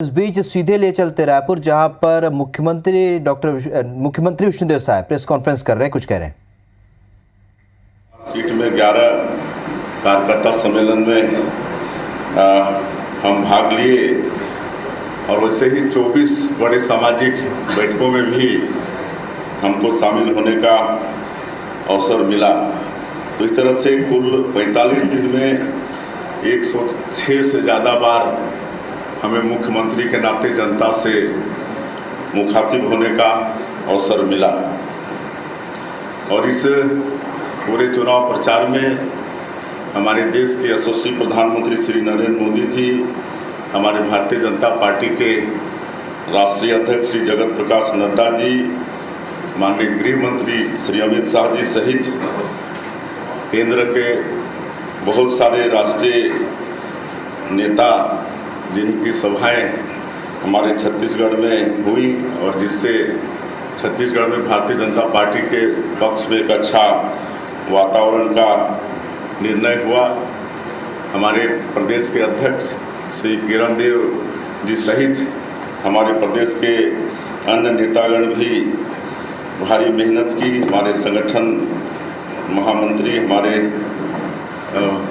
इस बीच सीधे ले चलते रायपुर, जहां पर मुख्यमंत्री विष्णुदेव साय प्रेस कॉन्फ्रेंस कर रहे हैं, कुछ कह रहे हैं। सीट में 11 कार्यकर्ता सम्मेलन में हम भाग लिए और वैसे ही 24 बड़े सामाजिक बैठकों में भी हमको शामिल होने का अवसर मिला। तो इस तरह से कुल 45 दिन में 106 से ज़्यादा बार हमें मुख्यमंत्री के नाते जनता से मुखातिब होने का अवसर मिला। और इस पूरे चुनाव प्रचार में हमारे देश के यशस्वी प्रधानमंत्री श्री नरेंद्र मोदी जी, हमारे भारतीय जनता पार्टी के राष्ट्रीय अध्यक्ष श्री जगत प्रकाश नड्डा जी, माननीय गृह मंत्री श्री अमित शाह जी सहित केंद्र के बहुत सारे राष्ट्रीय नेता, जिनकी सभाएं हमारे छत्तीसगढ़ में हुई और जिससे छत्तीसगढ़ में भारतीय जनता पार्टी के पक्ष में एक अच्छा वातावरण का निर्णय हुआ। हमारे प्रदेश के अध्यक्ष श्री किरण देव जी सहित हमारे प्रदेश के अन्य नेतागण भी भारी मेहनत की। हमारे संगठन महामंत्री, हमारे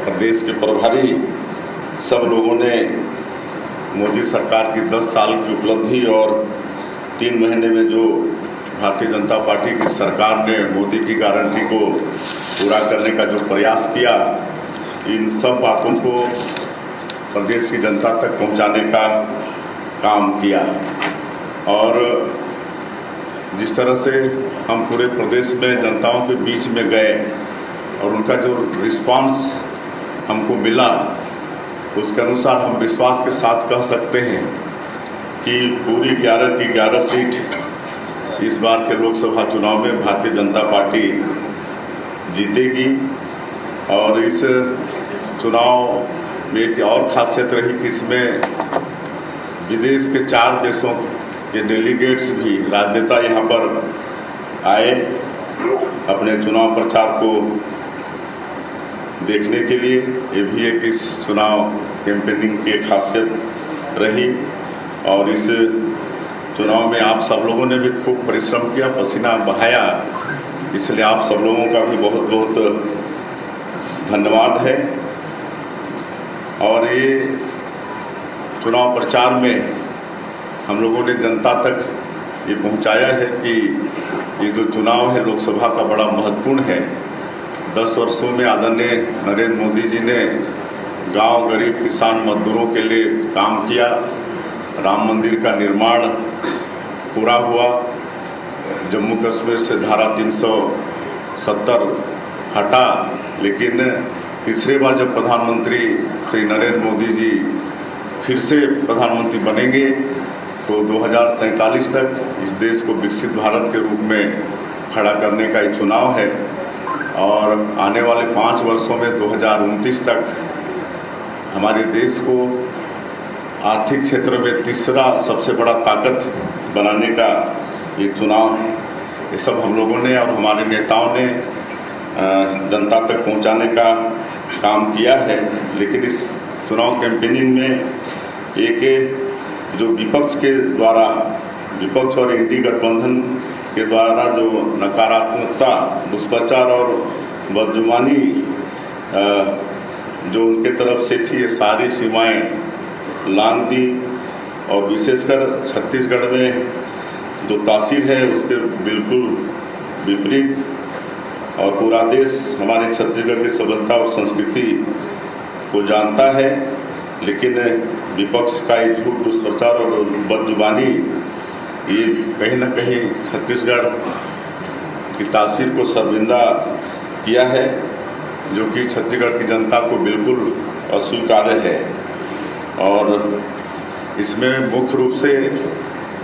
प्रदेश के प्रभारी, सब लोगों ने मोदी सरकार की 10 साल की उपलब्धि और 3 महीने में जो भारतीय जनता पार्टी की सरकार ने मोदी की गारंटी को पूरा करने का जो प्रयास किया, इन सब बातों को प्रदेश की जनता तक पहुंचाने का काम किया। और जिस तरह से हम पूरे प्रदेश में जनताओं के बीच में गए और उनका जो रिस्पांस हमको मिला, उसके अनुसार हम विश्वास के साथ कह सकते हैं कि पूरी 11 की 11 सीट इस बार के लोकसभा चुनाव में भारतीय जनता पार्टी जीतेगी। और इस चुनाव में एक और खासियत रही कि इसमें विदेश के 4 देशों के डेलीगेट्स भी, राजनेता यहाँ पर आए अपने चुनाव प्रचार को देखने के लिए। ये भी एक इस चुनाव कैंपेनिंग की खासियत रही। और इस चुनाव में आप सब लोगों ने भी खूब परिश्रम किया, पसीना बहाया, इसलिए आप सब लोगों का भी बहुत बहुत धन्यवाद है। और ये चुनाव प्रचार में हम लोगों ने जनता तक ये पहुंचाया है कि ये जो चुनाव है लोकसभा का बड़ा महत्वपूर्ण है। 10 वर्षों में आदरणीय नरेंद्र मोदी जी ने गांव, गरीब, किसान, मजदूरों के लिए काम किया। राम मंदिर का निर्माण पूरा हुआ। जम्मू कश्मीर से धारा 370 हटा, लेकिन तीसरे बार जब प्रधानमंत्री श्री नरेंद्र मोदी जी फिर से प्रधानमंत्री बनेंगे तो 2047 तक इस देश को विकसित भारत के रूप में खड़ा करने का ये चुनाव है। और आने वाले 5 वर्षों में 2029 तक हमारे देश को आर्थिक क्षेत्र में तीसरा सबसे बड़ा ताकत बनाने का ये चुनाव है। ये सब हम लोगों ने और हमारे नेताओं ने जनता तक पहुंचाने का काम किया है। लेकिन इस चुनाव कैंपेनिंग में एक जो विपक्ष के द्वारा, विपक्ष और इंडी गठबंधन के द्वारा जो नकारात्मकता, दुष्प्रचार और बदजुबानी जो उनके तरफ से थी, ये सारी सीमाएं लांघ दी। और विशेषकर छत्तीसगढ़ में जो तासीर है उसके बिल्कुल विपरीत। और पूरा देश हमारे छत्तीसगढ़ की सभ्यता और संस्कृति को जानता है, लेकिन विपक्ष का ये झूठ, दुष्प्रचार और बदजुबानी, ये कहीं न कहीं छत्तीसगढ़ की तासीर को शर्मिंदा किया है, जो कि छत्तीसगढ़ की जनता को बिल्कुल अस्वीकार्य है। और इसमें मुख्य रूप से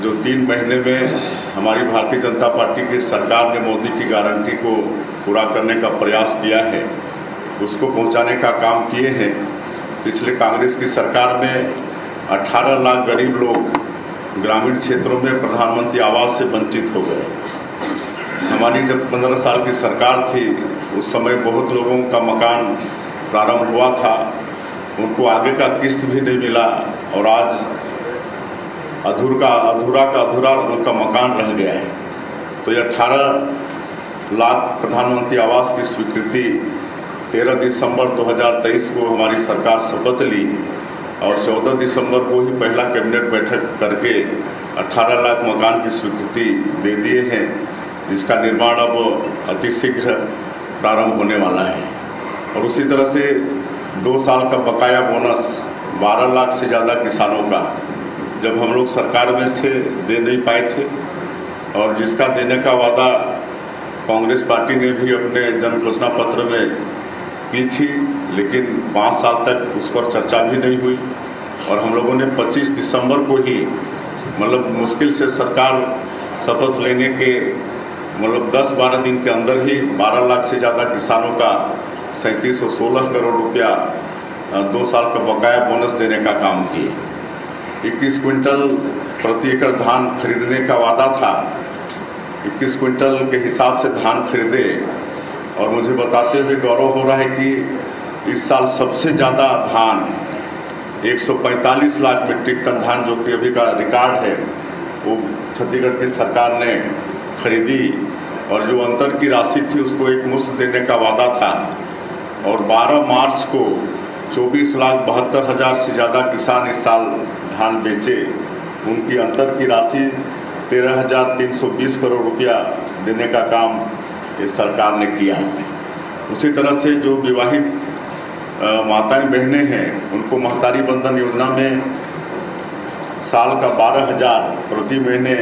जो 3 महीने में हमारी भारतीय जनता पार्टी की सरकार ने मोदी की गारंटी को पूरा करने का प्रयास किया है, उसको पहुंचाने का काम किए हैं। पिछले कांग्रेस की सरकार में 18 लाख गरीब लोग ग्रामीण क्षेत्रों में प्रधानमंत्री आवास से वंचित हो गए। हमारी जब 15 साल की सरकार थी, उस समय बहुत लोगों का मकान प्रारंभ हुआ था, उनको आगे का किस्त भी नहीं मिला। और आज अधूरा का अधूरा उनका मकान रह गया है। तो ये 18 लाख प्रधानमंत्री आवास की स्वीकृति 13 दिसंबर 2023 को हमारी सरकार शपथ ली और 14 दिसंबर को ही पहला कैबिनेट बैठक करके 18 लाख मकान की स्वीकृति दे दिए हैं, जिसका निर्माण अब अतिशीघ्र प्रारंभ होने वाला है। और उसी तरह से 2 साल का बकाया बोनस 12 लाख से ज़्यादा किसानों का जब हम लोग सरकार में थे दे नहीं पाए थे, और जिसका देने का वादा कांग्रेस पार्टी ने भी अपने जन घोषणा पत्र में की थी, लेकिन 5 साल तक उस पर चर्चा भी नहीं हुई। और हम लोगों ने 25 दिसंबर को ही मतलब मुश्किल से सरकार शपथ लेने के 10-12 दिन के अंदर ही 12 लाख से ज़्यादा किसानों का 3716 करोड़ रुपया 2 साल का बकाया बोनस देने का काम किए। 21 क्विंटल प्रति एकड़ धान खरीदने का वादा था, 21 क्विंटल के हिसाब से धान खरीदे। और मुझे बताते हुए गौरव हो रहा है कि इस साल सबसे ज़्यादा धान 145 लाख मीट्रिक टन धान, जो कि अभी का रिकॉर्ड है, वो छत्तीसगढ़ की सरकार ने खरीदी। और जो अंतर की राशि थी उसको एक मुश्त देने का वादा था। और 12 मार्च को 24,72,000 से ज़्यादा किसान इस साल धान बेचे। उनकी अंतर की राशि 13,320 करोड़ रुपया देने का काम इस सरकार ने किया। उसी तरह से जो विवाहित माताएं बहनें हैं उनको महतारी बंधन योजना में साल का 12,000 प्रति महीने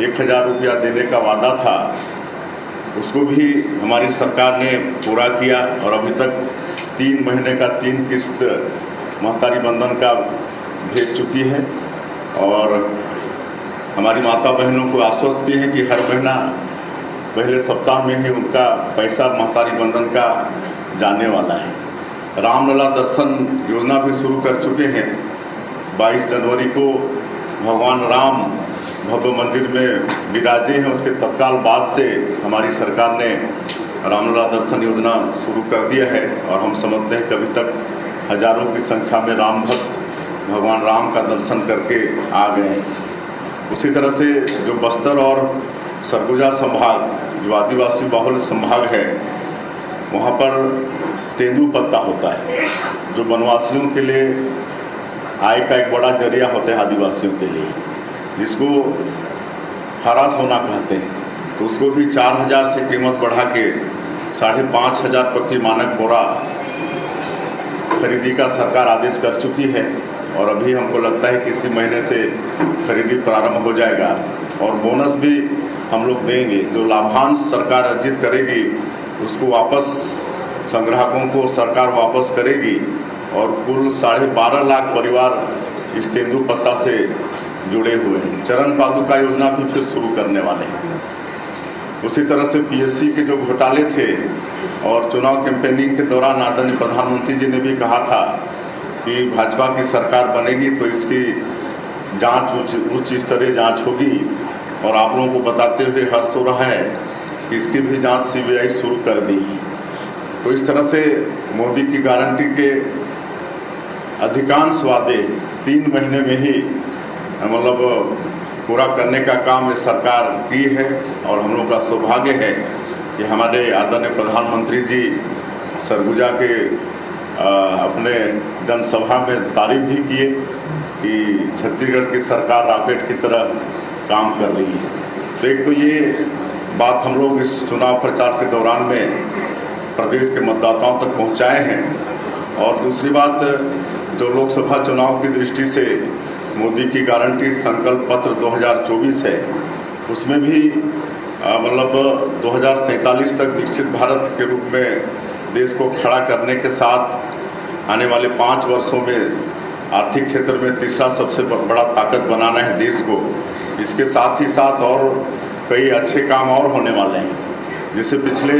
1,000 रुपया देने का वादा था, उसको भी हमारी सरकार ने पूरा किया। और अभी तक 3 महीने का 3 किस्त महतारी बंधन का भेज चुकी है। और हमारी माता बहनों को आश्वस्त किए हैं कि हर महीना पहले सप्ताह में ही उनका पैसा महतारी बंधन का जाने वाला है। रामलला दर्शन योजना भी शुरू कर चुके हैं। 22 जनवरी को भगवान राम भव्य मंदिर में विराजे हैं, उसके तत्काल बाद से हमारी सरकार ने रामलला दर्शन योजना शुरू कर दिया है। और हम समझते हैं कि अभी तक हजारों की संख्या में राम भक्त भगवान राम का दर्शन करके आ गए हैं। उसी तरह से जो बस्तर और सरगुजा संभाग, जो आदिवासी बाहुल्य संभाग है, वहाँ पर तेंदुपत्ता होता है, जो वनवासियों के लिए आय का एक बड़ा जरिया होता है आदिवासियों के लिए, जिसको हरा सोना कहते हैं। तो उसको भी 4,000 से कीमत बढ़ा के 5,500 प्रति मानक बोरा खरीदी का सरकार आदेश कर चुकी है। और अभी हमको लगता है कि इसी महीने से खरीदी प्रारंभ हो जाएगा। और बोनस भी हम लोग देंगे, जो लाभांश सरकार अर्जित करेगी उसको वापस संग्राहकों को सरकार वापस करेगी। और कुल 12.5 लाख परिवार इस तेंदुपत्ता से जुड़े हुए हैं। चरण पादुका योजना भी फिर शुरू करने वाले हैं। उसी तरह से पीएससी के जो घोटाले थे और चुनाव कैंपेनिंग के दौरान आदरणीय प्रधानमंत्री जी ने भी कहा था कि भाजपा की सरकार बनेगी तो इसकी जांच उच्च स्तरीय जांच होगी। और आप लोगों को बताते हुए हर्ष हो रहा है कि इसकी भी जांच सीबीआई शुरू कर दी। तो इस तरह से मोदी की गारंटी के अधिकांश वादे 3 महीने में ही पूरा करने का काम इस सरकार की है। और हम लोग का सौभाग्य है कि हमारे आदरणीय प्रधानमंत्री जी सरगुजा के अपने जनसभा में तारीफ भी किए कि छत्तीसगढ़ की सरकार रॉकेट की तरह काम कर रही है। तो एक तो ये बात हम लोग इस चुनाव प्रचार के दौरान में प्रदेश के मतदाताओं तक पहुंचाए हैं। और दूसरी बात, जो लोकसभा चुनाव की दृष्टि से मोदी की गारंटी संकल्प पत्र 2024 है, उसमें भी 2047 तक विकसित भारत के रूप में देश को खड़ा करने के साथ आने वाले 5 वर्षों में आर्थिक क्षेत्र में तीसरा सबसे बड़ा ताकत बनाना है देश को। इसके साथ ही साथ और कई अच्छे काम और होने वाले हैं। जैसे पिछले